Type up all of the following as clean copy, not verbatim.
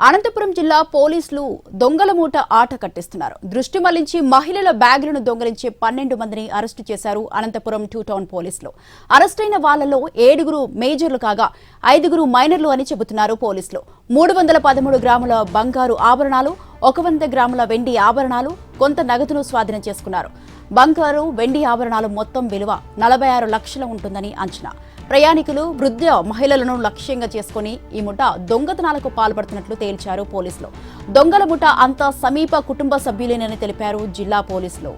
అనంతపురం జిల్లా పోలీసులు దొంగల మూట ఆట కట్టిస్తున్నారు. దృష్టి మళ్లించి మహిళల బ్యాగులను దొంగలించే 12 మందిని అరెస్టు చేశారు అనంతపురం 2 టౌన్ పోలీసులు. అరెస్టైన వాళ్లలో 7 మేజర్లు కాగా 5 మైనర్లు అని చెబుతున్నారు పోలీసులు. 313 గ్రాముల బంగారు ఆభరణాలు, 100 గ్రాముల వెండి ఆభరణాలు, కొంత నగదును స్వాధీనం చేసుకున్నారు. బంగారు, వెండి ఆభరణాలు మొత్తం విలువ 46 లక్షలు ఉంటుందని అంచనా. ప్రయాణికులు, వృద్ధ మహిళలను లక్ష్యంగా చేసుకుని ఈ ముఠ దొంగతనాలకు పాల్పడుతున్నట్లు తేల్చారు పోలీసులు. దొంగల ముఠ అంతా సమీప కుటుంబ సభ్యులేనని తెలిపారు జిల్లా పోలీసులు.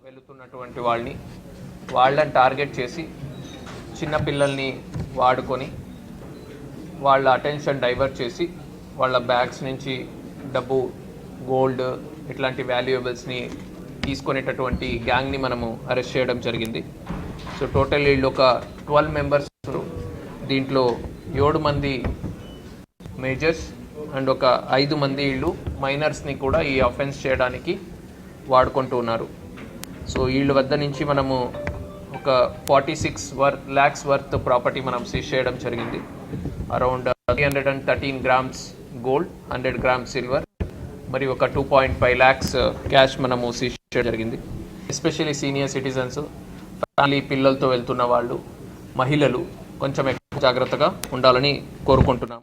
వెళుతున్నటువంటి వాళ్ళని టార్గెట్ చేసి చిన్న పిల్లల్ని వాడుకొని వాళ్ళ అటెన్షన్ డైవర్ట్ చేసి వాళ్ళ బ్యాగ్స్ నుంచి డబ్బు, గోల్డ్ ఇట్లాంటి వాల్యుయబుల్స్ని తీసుకునేటటువంటి గ్యాంగ్ని మనము అరెస్ట్ చేయడం జరిగింది. సో టోటల్ వీళ్ళు ఒక 12 మెంబర్స్. దీంట్లో 7 మంది మేజర్స్ అండ్ ఒక 5 మంది వీళ్ళు మైనర్స్ని కూడా ఈ అఫెన్స్ చేయడానికి వాడుకుంటూ ఉన్నారు. సో వీళ్ళ వద్ద నుంచి మనము ఒక 46 lakhs వర్త్ ప్రాపర్టీ మనం సీజ్ చేయడం జరిగింది. Around 313 grams gold, 100 grams silver, మరియు ఒక 2.5 lakhs క్యాష్ మనము సీజ్ చేయడం జరిగింది. ఎస్పెషల్లీ సీనియర్ సిటిజన్స్, ఫ్యామిలీ పిల్లలతో వెళ్తున్న వాళ్ళు, మహిళలు కొంచెం ఎక్కువ జాగ్రత్తగా ఉండాలని కోరుకుంటున్నాం.